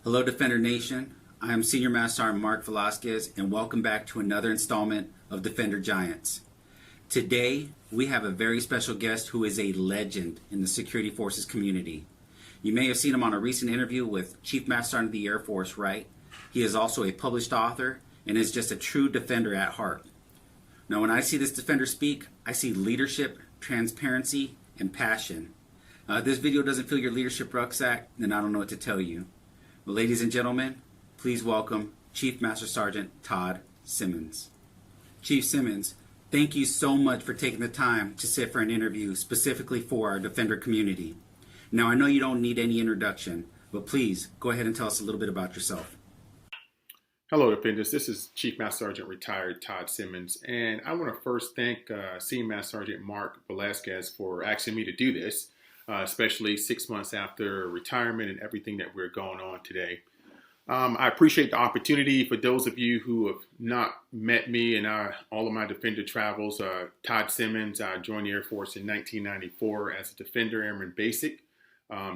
Hello, Defender Nation. I am Senior Master Sergeant Mark Velasquez, and welcome back to another installment of Defender Giants. Today, we have a very special guest who is a legend in the security forces community. You may have seen him on a recent interview with Chief Master Sergeant of the Air Force, right? He is also a published author and is just a true defender at heart. Now, when I see this defender speak, I see leadership, transparency, and passion. If this video doesn't fill your leadership rucksack, then I don't know what to tell you. Well, ladies and gentlemen, please welcome Chief Master Sergeant Todd Simmons. Chief Simmons, thank you so much for taking the time to sit for an interview specifically for our Defender community. Now, I know you don't need any introduction, but please go ahead and tell us a little bit about yourself. Hello, Defenders. This is Chief Master Sergeant Retired Todd Simmons, and I want to first thank Senior Master Sergeant Mark Velasquez for asking me to do this, especially 6 months after retirement and everything that we're going on today. I appreciate the opportunity. For those of you who have not met me in all of my Defender travels, Todd Simmons, I joined the Air Force in 1994 as a Defender Airman Basic.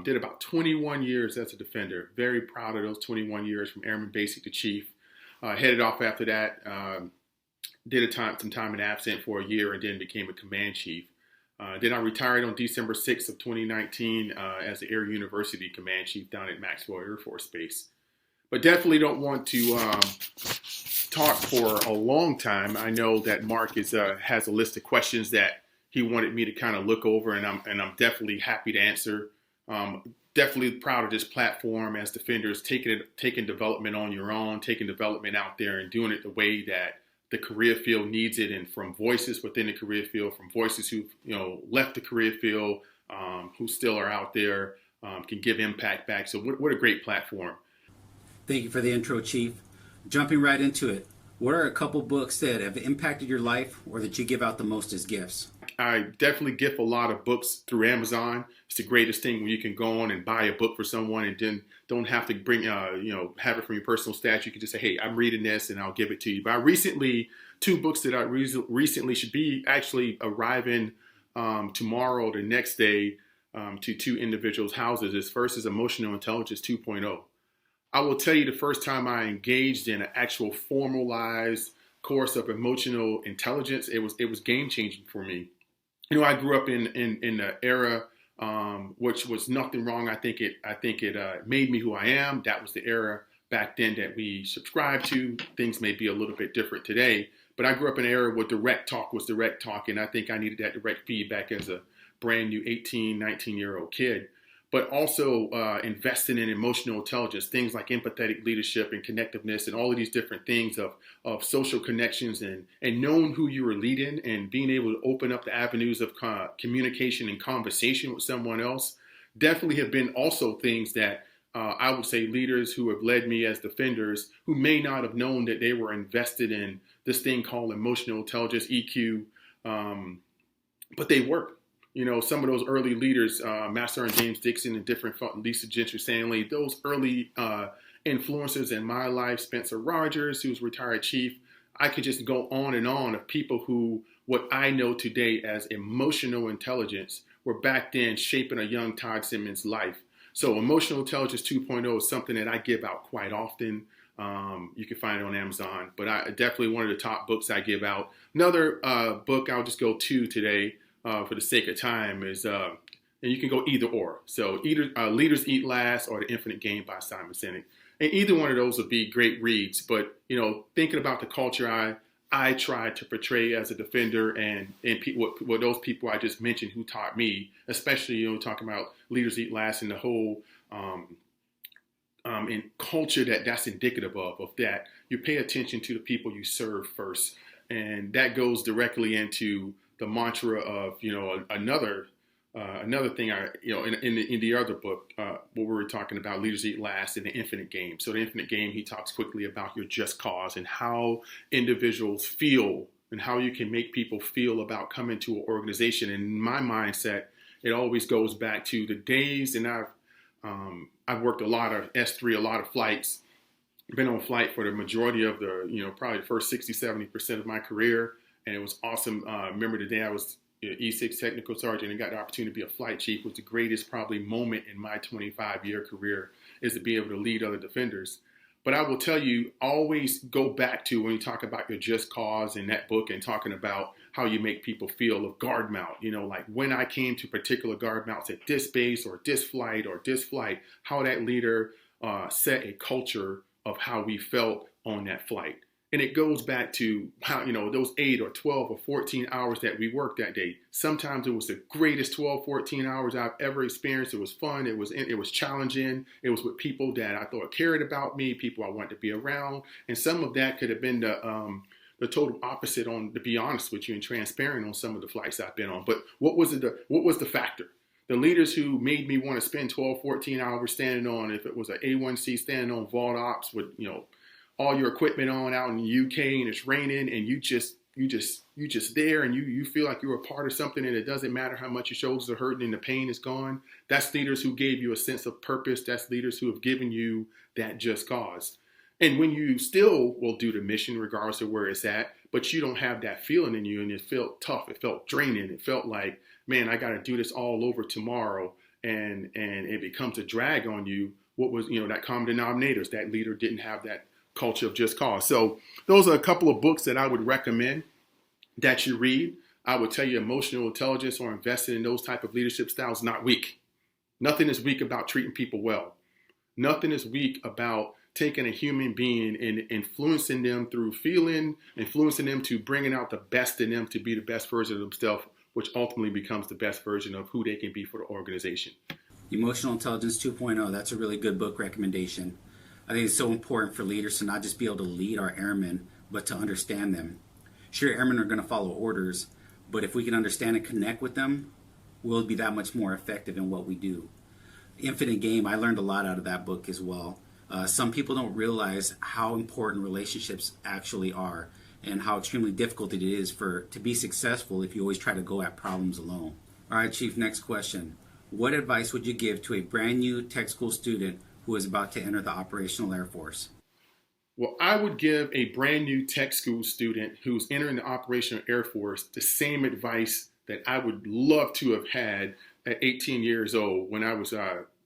Did about 21 years as a Defender. Very proud of those 21 years from Airman Basic to Chief. Headed off after that, did some time in absent for a year and then became a command chief. Then I retired on December 6th of 2019 as the Air University command chief down at Maxwell Air Force Base. But definitely don't want to talk for a long time. I know that Mark has a list of questions that he wanted me to kind of look over, and I'm definitely happy to answer. Definitely proud of this platform as defenders, taking development on your own, taking development out there and doing it the way that the career field needs it, and from voices within the career field, from voices who left the career field, who still are out there, can give impact back. So what a great platform. Thank you for the intro, Chief. Jumping right into it, what are a couple books that have impacted your life or that you give out the most as gifts? I definitely gift a lot of books through Amazon. It's the greatest thing when you can go on and buy a book for someone and then don't have to bring, have it from your personal stash. You can just say, hey, I'm reading this and I'll give it to you. But two books that I recently should be actually arriving tomorrow, the next day, to two individuals' houses. This first is Emotional Intelligence 2.0. I will tell you, the first time I engaged in an actual formalized course of emotional intelligence, it was game changing for me. I grew up in the era which was nothing wrong. I think it made me who I am. That was the era back then that we subscribed to. Things may be a little bit different today, but I grew up in an era where direct talk was direct talk, and I think I needed that direct feedback as a brand new 18, 19-year-old kid. But also investing in emotional intelligence, things like empathetic leadership and connectiveness and all of these different things of social connections and knowing who you were leading and being able to open up the avenues of communication and conversation with someone else definitely have been also things that I would say leaders who have led me as defenders who may not have known that they were invested in this thing called emotional intelligence, EQ, but they were. Some of those early leaders, Master Sergeant James Dixon and different, Lisa Gentry Stanley, those early influencers in my life, Spencer Rogers, who's retired chief. I could just go on and on of people who, what I know today as emotional intelligence, were back then shaping a young Todd Simmons' life. So Emotional Intelligence 2.0 is something that I give out quite often. You can find it on Amazon, but definitely one of the top books I give out. Another book I'll just go to today, for the sake of time, is, and you can go either or. So either Leaders Eat Last or The Infinite Game by Simon Sinek. And either one of those would be great reads. But, thinking about the culture I try to portray as a defender and what those people I just mentioned who taught me, especially, talking about Leaders Eat Last and the whole in culture that's indicative of that. You pay attention to the people you serve first. And that goes directly into the mantra of, another thing in the other book, what we were talking about, Leaders Eat Last, and The Infinite Game. So The Infinite Game, he talks quickly about your just cause and how individuals feel and how you can make people feel about coming to an organization. And in my mindset, it always goes back to the days, and I've worked a lot of S3, a lot of flights, been on flight for the majority of the, probably the first 60, 70% of my career. And it was awesome. Remember the day I was E6 technical sergeant and got the opportunity to be a flight chief was the greatest probably moment in my 25-year career, is to be able to lead other defenders. But I will tell you, always go back to when you talk about your just cause in that book and talking about how you make people feel of guard mount. Like when I came to particular guard mounts at this base or this flight, how that leader set a culture of how we felt on that flight. And it goes back to how, those 8 or 12 or 14 hours that we worked that day. Sometimes it was the greatest 12, 14 hours I've ever experienced. It was fun. It was challenging. It was with people that I thought cared about me, people I wanted to be around. And some of that could have been the total opposite, to be honest with you and transparent, on some of the flights I've been on. But what was the factor? The leaders who made me want to spend 12, 14 hours standing on, if it was an A1C standing on vault ops with, all your equipment on out in the UK and it's raining and you just there and you feel like you're a part of something and it doesn't matter how much your shoulders are hurting and the pain is gone. That's leaders who gave you a sense of purpose. That's leaders who have given you that just cause. And when you still will do the mission regardless of where it's at, but you don't have that feeling in you and it felt tough, it felt draining, it felt like, man, I got to do this all over tomorrow, and it becomes a drag on you. What was, that common denominator is that leader didn't have that culture of just cause. So those are a couple of books that I would recommend that you read. I would tell you emotional intelligence or investing in those type of leadership styles is not weak. Nothing is weak about treating people well. Nothing is weak about taking a human being and influencing them through feeling, influencing them to bringing out the best in them to be the best version of themselves, which ultimately becomes the best version of who they can be for the organization. Emotional Intelligence 2.0, that's a really good book recommendation. I think it's so important for leaders to not just be able to lead our airmen, but to understand them. Sure, airmen are going to follow orders, but if we can understand and connect with them, we'll be that much more effective in what we do. Infinite Game, I learned a lot out of that book as well. Some people don't realize how important relationships actually are and how extremely difficult it is to be successful if you always try to go at problems alone. All right, Chief, next question. What advice would you give to a brand new tech school student who is about to enter the operational Air Force? Well, I would give a brand new tech school student who's entering the operational Air Force the same advice that I would love to have had at 18 years old when I was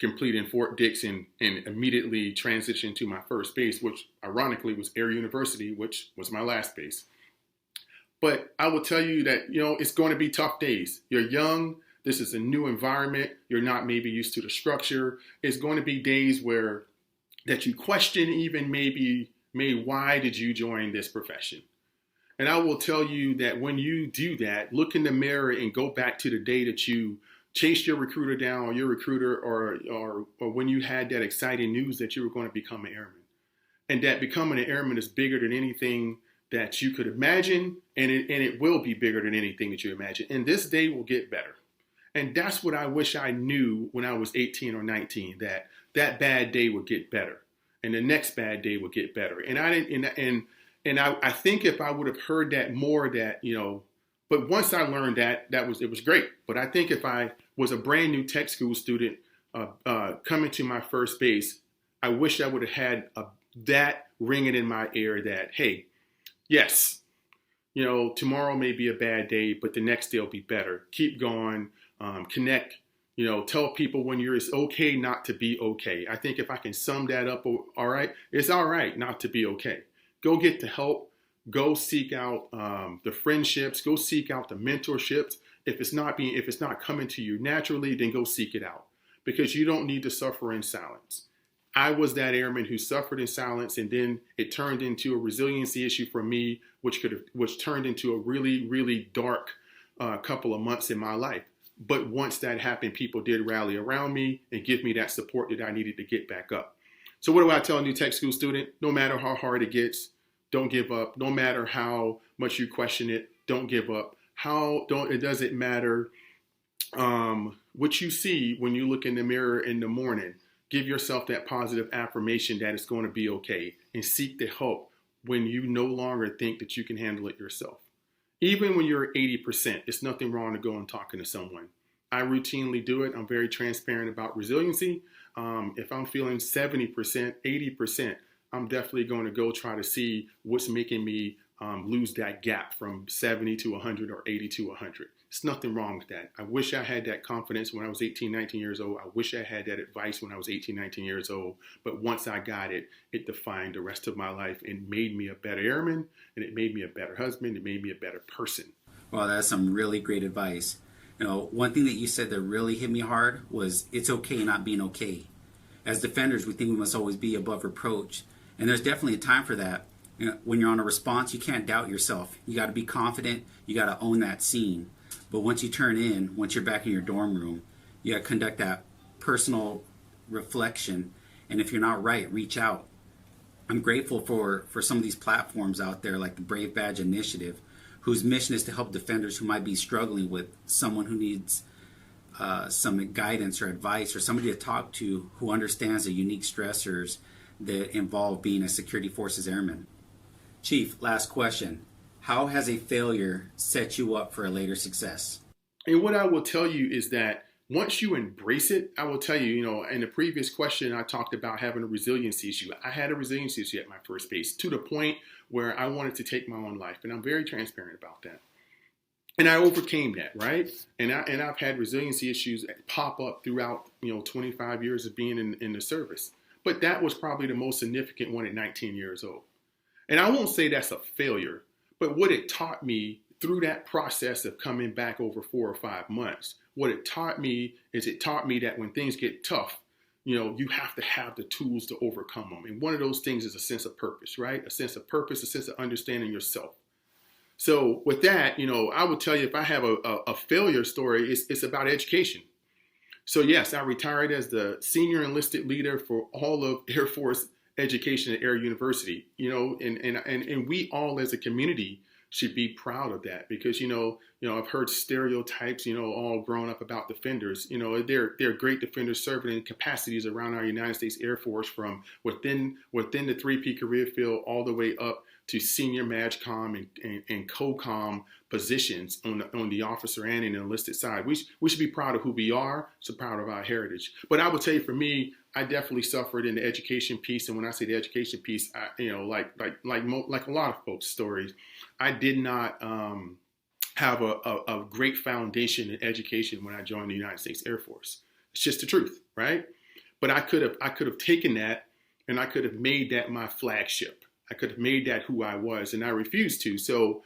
completing Fort Dix and immediately transitioned to my first base, which ironically was Air University, which was my last base. But I will tell you that, it's going to be tough days. You're young. This is a new environment. You're not maybe used to the structure. It's going to be days that you question even maybe why did you join this profession? And I will tell you that when you do that, look in the mirror and go back to the day that you chased your recruiter down, or your recruiter, or when you had that exciting news that you were going to become an airman. And that becoming an airman is bigger than anything that you could imagine, and it will be bigger than anything that you imagine. And this day will get better. And that's what I wish I knew when I was 18 or 19, that bad day would get better, and the next bad day would get better. And I didn't, and I think if I would have heard that more, but once I learned it was great. But I think if I was a brand new tech school student coming to my first base, I wish I would have had that ringing in my ear that, hey, yes, tomorrow may be a bad day, but the next day will be better. Keep going, connect, tell people when it's okay not to be okay. I think if I can sum that up, all right, it's all right not to be okay. Go get the help. Go seek out the friendships. Go seek out the mentorships. If it's not coming to you naturally, then go seek it out, because you don't need to suffer in silence. I was that airman who suffered in silence, and then it turned into a resiliency issue for me, which turned into a really, really dark couple of months in my life. But once that happened, people did rally around me and give me that support that I needed to get back up. So what do I tell a new tech school student? No matter how hard it gets, don't give up. No matter how much you question it, don't give up. It doesn't matter what you see when you look in the mirror in the morning. Give yourself that positive affirmation that it's going to be okay, and seek the help when you no longer think that you can handle it yourself. Even when you're at 80%, it's nothing wrong to go and talking to someone. I routinely do it. I'm very transparent about resiliency. If I'm feeling 70%, 80%, I'm definitely going to go try to see what's making me lose that gap from 70 to 100 or 80 to 100. There's nothing wrong with that. I wish I had that confidence when I was 18, 19 years old. I wish I had that advice when I was 18, 19 years old. But once I got it, it defined the rest of my life and made me a better airman, and it made me a better husband. It made me a better person. Well, that's some really great advice. One thing that you said that really hit me hard was it's okay not being okay. As defenders, we think we must always be above reproach. And there's definitely a time for that. When you're on a response, you can't doubt yourself. You got to be confident. You got to own that scene. But once you turn in, once you're back in your dorm room, you got to conduct that personal reflection. And if you're not right, reach out. I'm grateful for some of these platforms out there like the Brave Badge Initiative, whose mission is to help defenders who might be struggling with someone who needs some guidance or advice, or somebody to talk to who understands the unique stressors that involve being a security forces airman. Chief, last question. How has a failure set you up for a later success? And what I will tell you is that once you embrace it, I will tell you, in the previous question, I talked about having a resiliency issue. I had a resiliency issue at my first base to the point where I wanted to take my own life. And I'm very transparent about that. And I overcame that, right? And I've had resiliency issues pop up throughout, 25 years of being in the service. But that was probably the most significant one at 19 years old. And I won't say that's a failure, but what it taught me through that process of coming back over 4 or 5 months, what it taught me is it taught me that when things get tough, you have to have the tools to overcome them. And one of those things is a sense of purpose, right? A sense of purpose, a sense of understanding yourself. So with that, I would tell you if I have a failure story, it's about education. So yes, I retired as the senior enlisted leader for all of Air Force education at Air University, and we all as a community should be proud of that because, I've heard stereotypes, all grown up about defenders, they're great defenders serving in capacities around our United States Air Force from within the 3P career field all the way up to senior MAGCOM and COCOM positions on the officer and in the enlisted side. We should be proud of who we are, so proud of our heritage. But I would tell you, for me, I definitely suffered in the education piece. And when I say the education piece, like a lot of folks' stories, I did not have a great foundation in education when I joined the United States Air Force. It's just the truth, right? But I could have taken that and I could have made that my flagship. I could have made that who I was, and I refused to. So,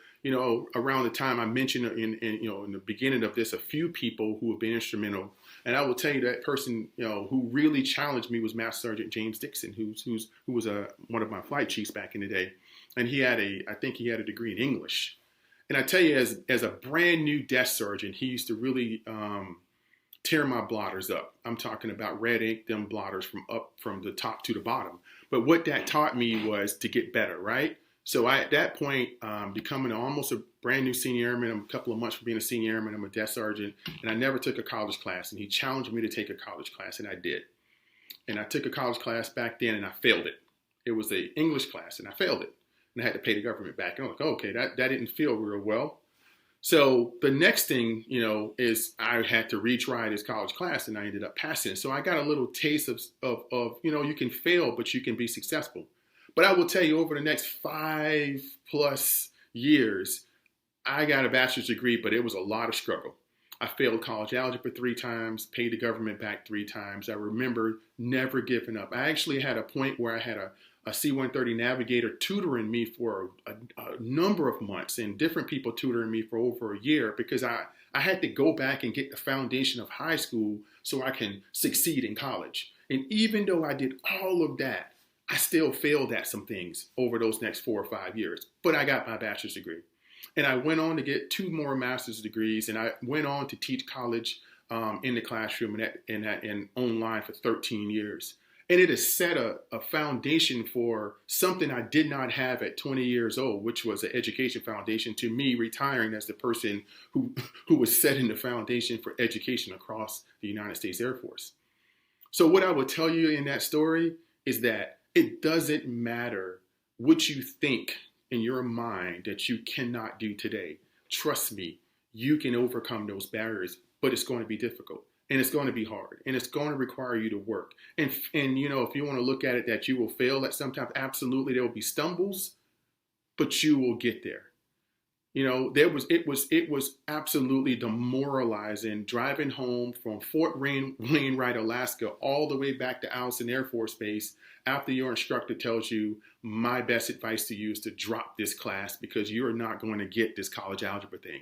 around the time I mentioned in the beginning of this, a few people who have been instrumental. And I will tell you that person, who really challenged me was Master Sergeant James Dixon, who was one of my flight chiefs back in the day. And I think he had a degree in English. And I tell you, as a brand new desk sergeant, he used to really tear my blotters up. I'm talking about red ink them blotters from the top to the bottom. But what that taught me was to get better, right? So at that point, becoming almost a brand new senior airman, I'm a couple of months from being a senior airman, I'm a desk sergeant, and I never took a college class. And he challenged me to take a college class, and I did. And I took a college class back then, and I failed it. It was an English class, and I failed it. And I had to pay the government back. And I'm like, okay, that didn't feel real well. So the next thing, is I had to retry this college class, and I ended up passing. So I got a little taste of you can fail, but you can be successful. But I will tell you, over the next 5+ years, I got a bachelor's degree, but it was a lot of struggle. I failed college algebra 3 times, paid the government back 3 times. I remember never giving up. I actually had a point where I had a C-130 Navigator tutoring me for a number of months, and different people tutoring me for over a year, because I had to go back and get the foundation of high school so I can succeed in college. And even though I did all of that, I still failed at some things over those next 4 or 5 years. But I got my bachelor's degree. And I went on to get 2 more master's degrees, and I went on to teach college in the classroom and online for 13 years. And it has set a foundation for something I did not have at 20 years old, which was an education foundation, to me retiring as the person who was setting the foundation for education across the United States Air Force. So what I would tell you in that story is that it doesn't matter what you think in your mind that you cannot do today. Trust me, you can overcome those barriers, but it's going to be difficult. And it's going to be hard, and it's going to require you to work. And if you want to look at it that you will fail at sometimes, absolutely, there will be stumbles, but you will get there. You know, it was absolutely demoralizing driving home from Fort Wainwright, Alaska, all the way back to Allison Air Force Base after your instructor tells you, my best advice to you is to drop this class because you're not going to get this college algebra thing.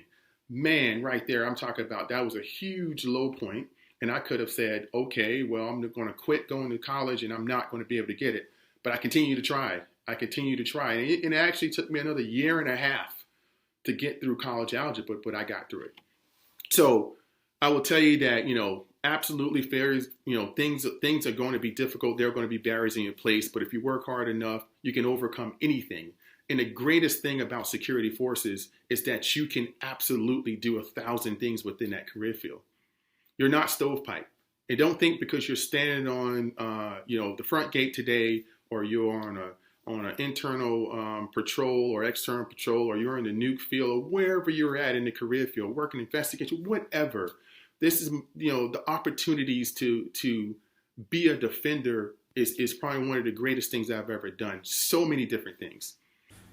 Man, right there, I'm talking about that was a huge low point, and I could have said, okay, well, I'm going to quit going to college and I'm not going to be able to get it. But I continue to try. And it actually took me another year and a half to get through college algebra, but I got through it. So I will tell you that, you know, absolutely fair is, you know, things are going to be difficult. There are going to be barriers in your place, but if you work hard enough, you can overcome anything. And the greatest thing about security forces is that you can absolutely do 1,000 things within that career field. You're not stovepipe. And don't think because you're standing on, you know, the front gate today, or you're on an internal patrol or external patrol, or you're in the nuke field, or wherever you're at in the career field, working investigation, whatever. This is, you know, the opportunities to be a defender is probably one of the greatest things I've ever done. So many different things.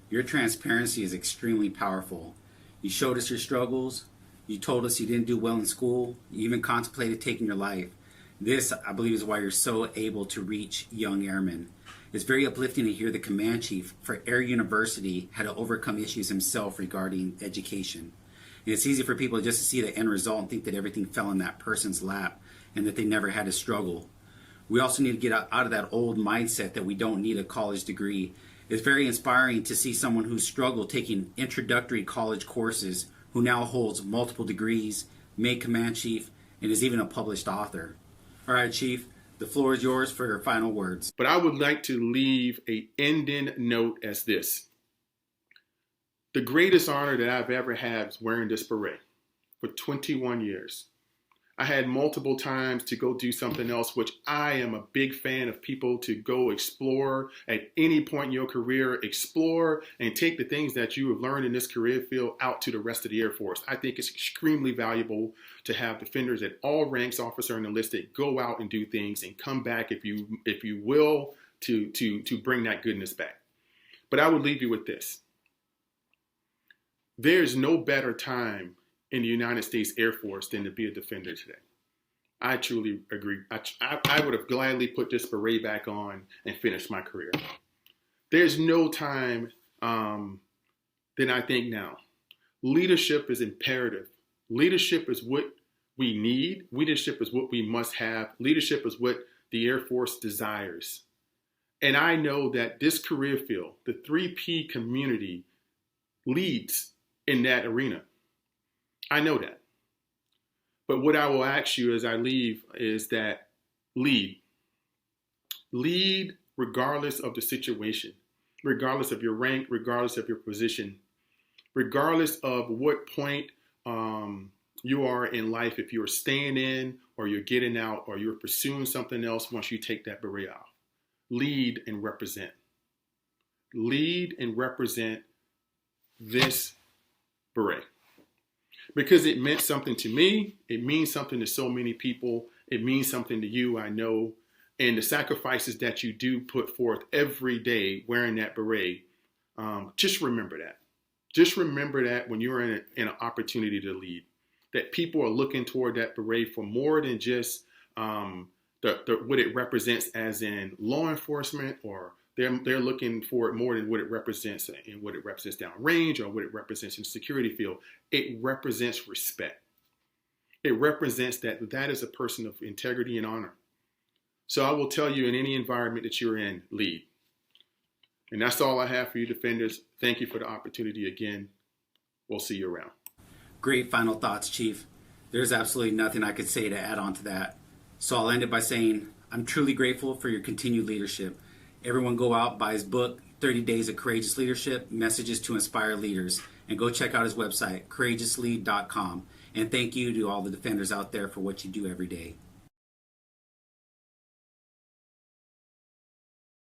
Your transparency is extremely powerful. You showed us your struggles. You told us you didn't do well in school. You even contemplated taking your life. This, I believe, is why you're so able to reach young airmen. It's very uplifting to hear the command chief for Air University had to overcome issues himself regarding education. And it's easy for people just to see the end result and think that everything fell in that person's lap and that they never had to struggle. We also need to get out of that old mindset that we don't need a college degree. It's very inspiring to see someone who struggled taking introductory college courses who now holds multiple degrees, made command chief, and is even a published author. All right, Chief, the floor is yours for your final words. But I would like to leave a ending note as this. The greatest honor that I've ever had is wearing this beret for 21 years. I had multiple times to go do something else, which I am a big fan of people to go explore at any point in your career, explore and take the things that you have learned in this career field out to the rest of the Air Force. I think it's extremely valuable to have defenders at all ranks, officer and enlisted, go out and do things and come back if you will to bring that goodness back. But I would leave you with this. There's no better time in the United States Air Force than to be a defender today. I truly agree. I would have gladly put this beret back on and finished my career. There's no time than I think now. Leadership is imperative. Leadership is what we need. Leadership is what we must have. Leadership is what the Air Force desires. And I know that this career field, the 3P community, leads in that arena. I know that. But what I will ask you as I leave is that lead. Lead regardless of the situation, regardless of your rank, regardless of your position, regardless of what point you are in life, if you're staying in or you're getting out or you're pursuing something else once you take that beret off. Lead and represent. Lead and represent this beret. Because it meant something to me, it means something to so many people, it means something to you, I know, and the sacrifices that you do put forth every day wearing that beret, just remember that. Just remember that when you're in an opportunity to lead, that people are looking toward that beret for more than just what it represents as in law enforcement, or they're looking for it more than what it represents and what it represents downrange or what it represents in the security field. It represents respect. It represents that is a person of integrity and honor. So I will tell you, in any environment that you're in, lead. And that's all I have for you, defenders. Thank you for the opportunity again. We'll see you around. Great final thoughts, Chief. There's absolutely nothing I could say to add on to that. So I'll end it by saying I'm truly grateful for your continued leadership. Everyone go out, buy his book, 30 Days of Courageous Leadership, Messages to Inspire Leaders, and go check out his website, courageouslead.com. And thank you to all the defenders out there for what you do every day.